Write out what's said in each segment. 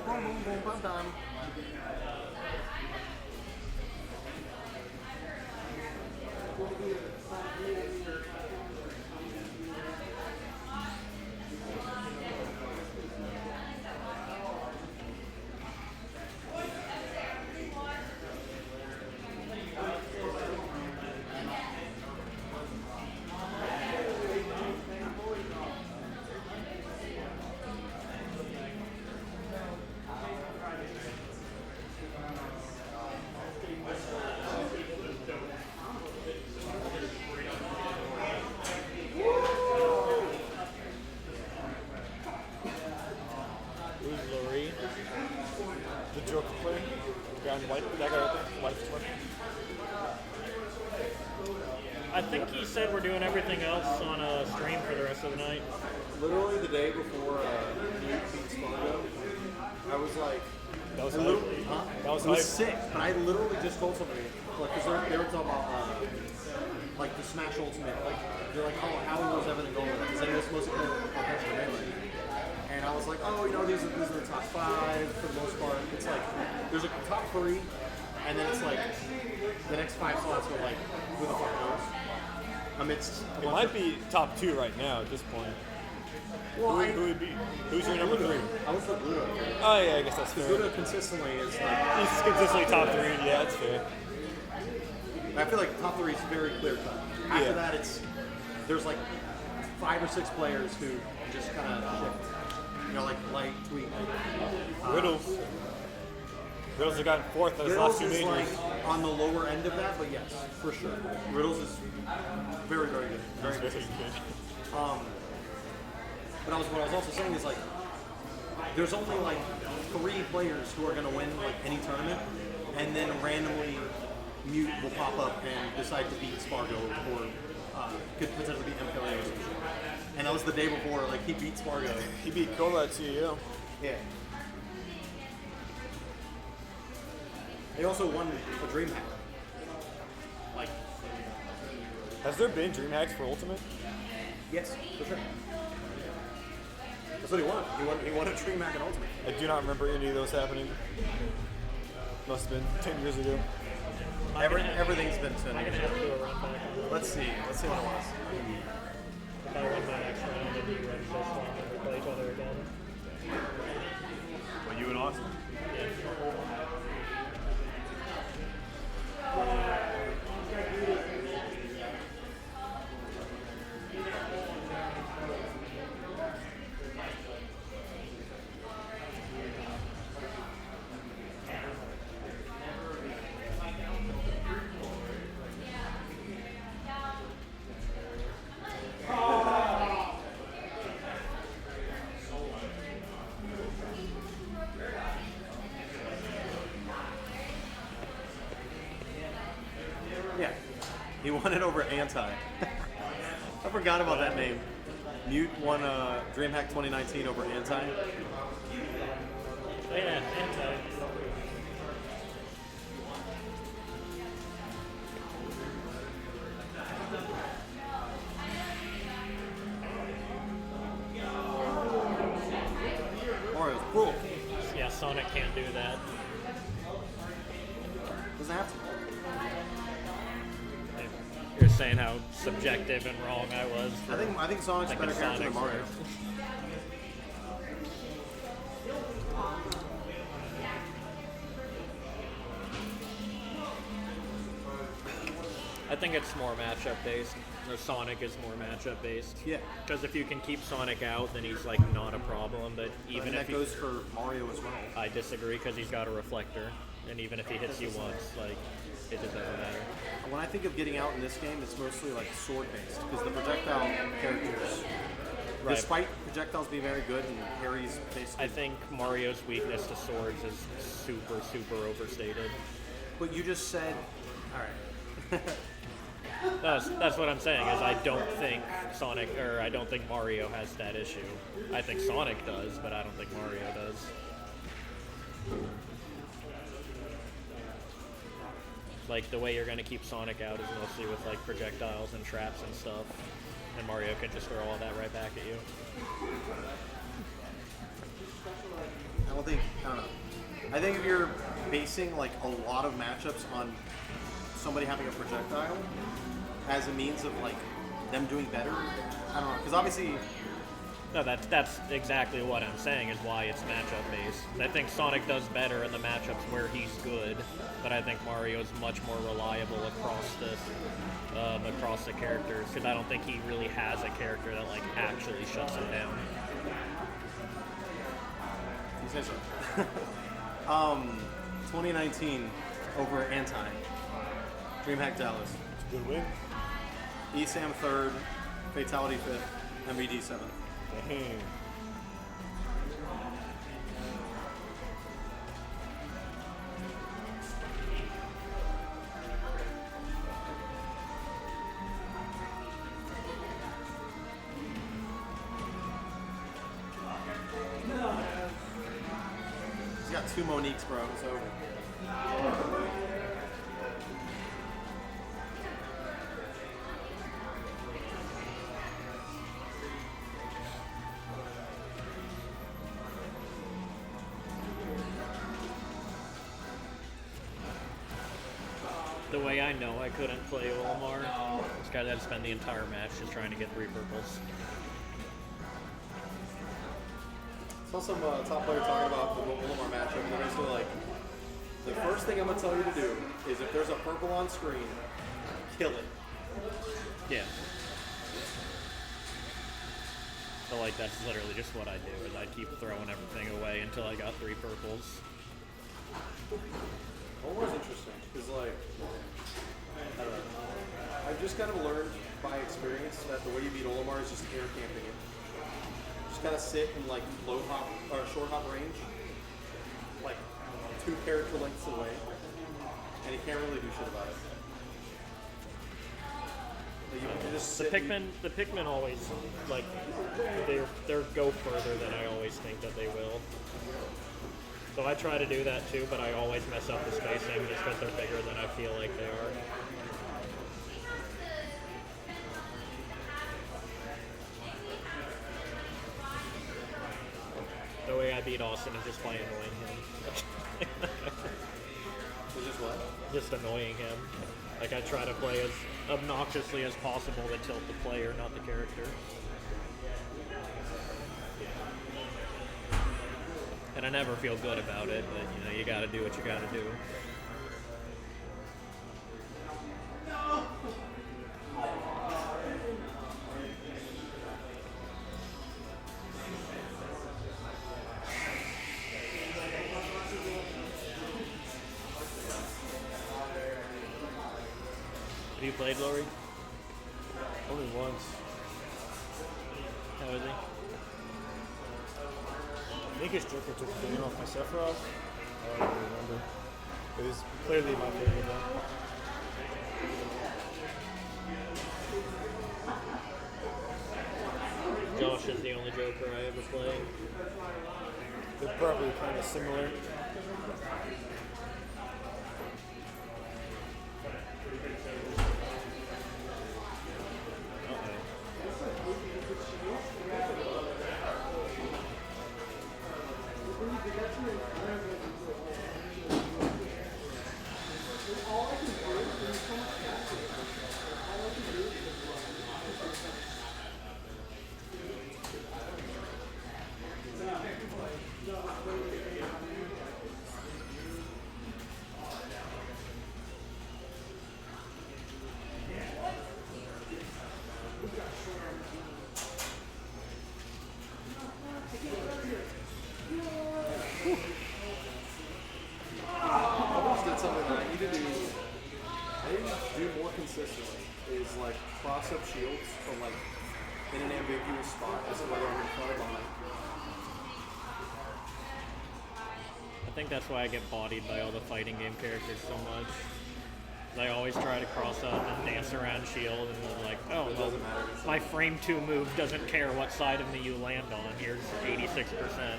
boom, boom, boom, bum, dum. I think he said we're doing everything else on a stream for the rest of the night. Literally the day before Mute beat Spargo, I was like, That was literally, That was it was hype. sick, but I literally just told somebody, like, because they were talking about, like, the Smash Ultimate, like, they're like, oh, how was Evan and Golden? Because they was mostly playing professional melee. And I was like, oh, you know, these are the top 5 for the most part. It's like, there's a top 3, and then it's like, the next 5 slots are like, who the fuck knows? Amidst a It bunch might of, be top 2 right now at this point. well, Who would be? Who's your number 3? I was with Ludo. Oh yeah, I guess that's fair. Ludo consistently is like, He's consistently top 3. Yeah, that's fair. I feel like top 3 is very clear cut. After Yeah. that, there's like 5 or 6 players who just kind of shift. You know, like Light, Tweet. Riddles. Riddles have gotten 4th in his Riddles last 2 is majors. like on the lower end of that, but yes, for sure. Riddles is very, very good. Very He's good. very good. But what I was also saying is like, there's only like 3 players who are going to win like any tournament, and then randomly Mute will pop up and decide to beat Spargo or could potentially beat MKLA or some shit. And that was the day before, like he beat Spargo. He beat Kola at CEO. Yeah. They also won a DreamHack. Like, Has there been dream hacks for Ultimate? yes, for sure. That's what he won. He won a DreamHack in Ultimate. I do not remember any of those happening. Must have been 10 years ago. Everything's been I'm sent. gonna have to do a run back. Let's see what it was. If I win my next round and you win this one, and we play each other again. Well, you and Austin. Yeah. He won it over Anti. I forgot about that name. Mute won DreamHack 2019 over Anti. Yeah, anti. Mario's cool. Yeah, Sonic can't do that. Doesn't have to. You're saying how subjective and wrong I was. For I think Sonic's a thinking better character than Sonic's Mario. first. I think it's more matchup based. Or Sonic is more matchup based. Yeah. Because if you can keep Sonic out, then he's like not a problem. But even And if that goes for Mario as well. I disagree because he's got a reflector, and even if he hits you once, like it just doesn't matter. When I think of getting out in this game, it's mostly like sword based because the projectile characters, Right. despite projectiles being very good and Harry's basically. I think Mario's weakness to swords is super, super overstated. But you just said, all right. That's what I'm saying. Is I don't think Sonic or I don't think Mario has that issue. I think Sonic does, but I don't think Mario does. Like the way you're gonna keep Sonic out is mostly with like projectiles and traps and stuff, and Mario can just throw all that right back at you. I don't think. I don't know. I think if you're basing like a lot of matchups on somebody having a projectile as a means of like them doing better, I don't know, because obviously. No, that's exactly what I'm saying is why it's matchup based. I think Sonic does better in the matchups where he's good, but I think Mario is much more reliable across the characters because I don't think he really has a character that like actually shuts him down. You say so. 2019 over Anti. DreamHack Dallas. It's a good win. ESAM 3rd, Fatality 5th, MVD 7th. Dang. He's got 2 Moniques, bro. It's over. The way I know I couldn't play Olimar is because I had to spend the entire match just trying to get 3 purples. Saw some top player talking about the Olimar matchup, and they're basically like, the first thing I'm going to tell you to do is if there's a purple on screen, kill it. Yeah. So like that's literally just what I do is I keep throwing everything away until I got 3 purples. Olimar's interesting, because like, I don't know. I've just kind of learned by experience that the way you beat Olimar is just air camping it. Just kind of sit in like low hop or short hop range, like 2 character lengths away, and you can't really do shit about it. Like, you can just sit The Pikmin always like they go further than I always think that they will. So I try to do that too, but I always mess up the spacing just because they're bigger than I feel like they are. The way I beat Austin is just by annoying him. It's just what? Just annoying him. Like I try to play as obnoxiously as possible to tilt the player, not the character. And I never feel good about it, but you know, you gotta do what you gotta do. Have you played Lori? Only once. How is he? I think his Joker took the game off my Sephiroth. I don't really remember. It was clearly my favorite though. Josh is the only Joker I ever played. They're probably kind of similar. Is like cross up shields from like in an ambiguous spot as to whether I'm in front or behind. I think that's why I get bodied by all the fighting game characters so much. I always try to cross up and dance around shield and then like, oh, well, my frame 2 move doesn't care what side of me you land on. Here's 86%.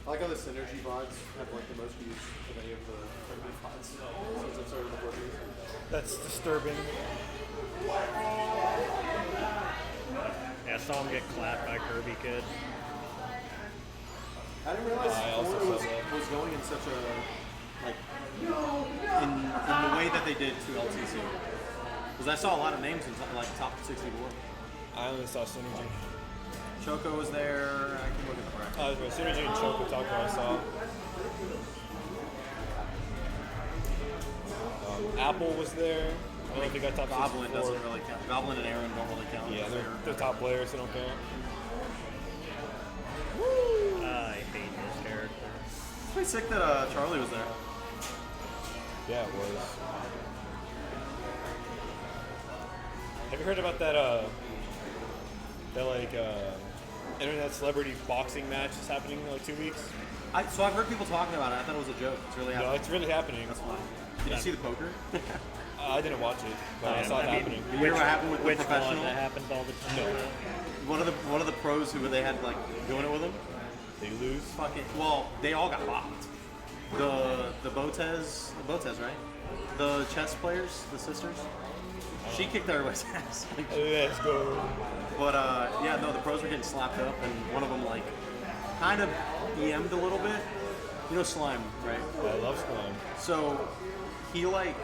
I like how the synergy VODs have like the most views of any of the tournament VODs since I've started recording. That's disturbing. Yeah, I saw him get clapped by Kirby Kid. I didn't realize I also Tourney saw was going in such a like in the way that they did to LTC. Because I saw a lot of names in like top 64. I only saw Synergy. Choco was there. I can look at the bracket. Synergy and Choco Taco I saw. Apple was there. I don't know if he got top Goblin 64. doesn't really count. Goblin and Aaron don't really count. Yeah, they're top players, they don't count. I hate this character. It's pretty sick that Charlie was there. Yeah, it was. Have you heard about that internet celebrity boxing match that's happening in like 2 weeks? So I've heard people talking about it. I thought it was a joke. It's really No, happening. it's really happening. That's fine. Did you see the poker? I didn't watch it, but I saw it happening. You hear what happened with the Which one? professional? That happens all the time. No. One of the pros who they had like doing it with him. They lose. Fucking well, they all got locked. The Botez, right? The chess players, the sisters. She kicked everybody's ass. Let's go. But yeah, no, the pros were getting slapped up, and one of them like kind of EM'd a little bit. You know Slime, right? I love Slime. So he like,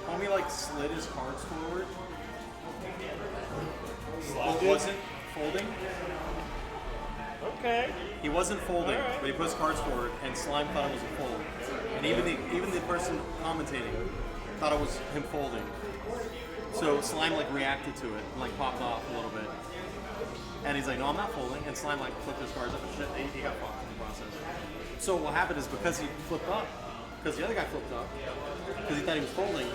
homie like slid his cards forward. Slapped It it? wasn't folding. Okay. He wasn't folding, Alright. but he put his cards forward, and Slime thought it was a fold. And even the person commentating thought it was him folding. So Slime like reacted to it and like popped off a little bit. And he's like, no, I'm not folding. And Slime like flipped his cards up and shit. He got fucked in the process. So what happened is because he flipped up, because the other guy flipped up, because he thought he was folding,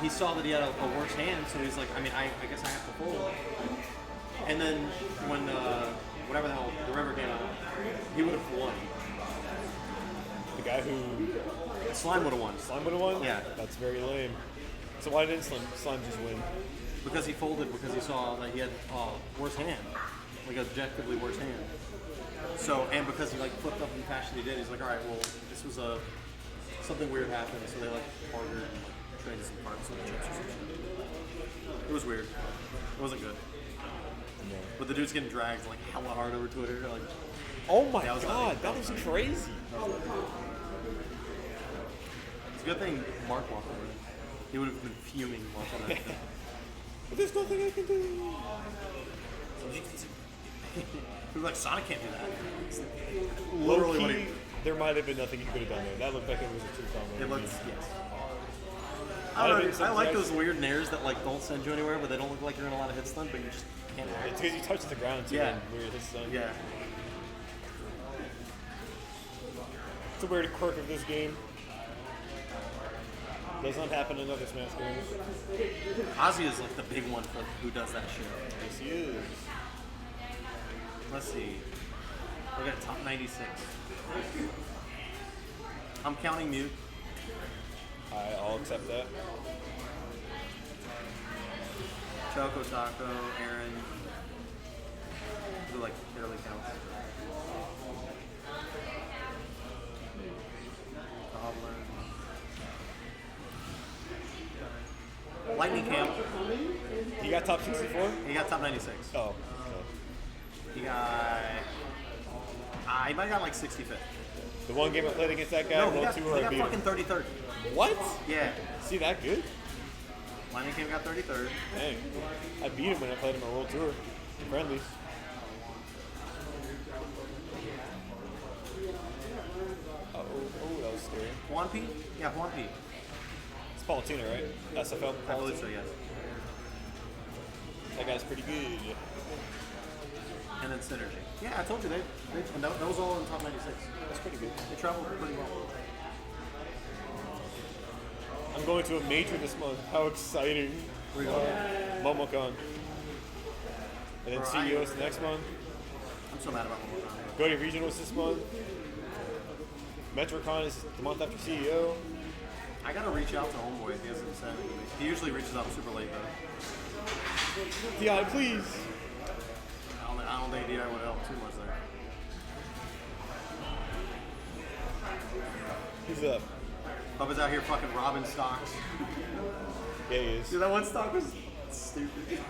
he saw that he had a worse hand, so he's like, I mean, I guess I have to fold. And then when whatever the hell the river came out, he would have won. The guy who Slime would have won. Slime would have won? Yeah. That's very lame. So why didn't Slime just win? Because he folded because he saw that he had worse hand, like objectively worse hand. So and because he like flipped up in the fashion he did, he's like, all right, well, this was something weird happened, so they like partnered and like traded some parts of the chips or some shit. It was weird. It wasn't good. No. But the dude's getting dragged like hella hard over Twitter. Like, Oh my That was god, funny. that was crazy. it's a good thing Mark walked over. He would have been fuming watching that. But there's nothing I can do. He was like, Sonic can't do that. It's Literally, literally what he. there might have been nothing you could have done there. That looked like it was a true combo. It looks yes. I I, think don't know, I like sometimes- those weird nairs that like don't send you anywhere, but they don't look like you're in a lot of hit stun, but you just can't. It's because you touched the ground too. Yeah. And weird hits done. Yeah. It's a weird quirk of this game. Does not happen in other Smash games. Ozzy is like the big one for who does that shit. Yes, he is. Let's see. Look at top 96. I'm counting mute. I'll accept that. Choco Taco, Aaron. Who like barely counts. Goblin. Lightning Camp. He got top 64? He got top 96. Oh, okay. He got. He might have got like 65th. The one game I played against that guy, No, he World got, Tour, he I got beat him. fucking 33rd. What? Yeah. See that good? Lightning Camp got 33rd. Dang. I beat him when I played him on World Tour. Friendlies. Oh, that was scary. Juan P? Yeah, Juan P. It's Palatino, right? SFL. I believe so, yes. That guy's pretty good. And then Synergy. Yeah, I told you, and that was all in top 96. That's pretty good. They traveled pretty well. I'm going to a major this month. How exciting. Where you going? MomoCon. And then Bro, CEOs next month. I'm so mad about one more time. Go to regionals this month. MetroCon is the month after CEO. I gotta reach out to Homeboy if he hasn't sent it to me. He usually reaches out super late though. DI, please. I don't think DI would help too much there. Who's up? Bubba's out here fucking robbing stocks. Yeah, he is. Dude, that one stock was stupid.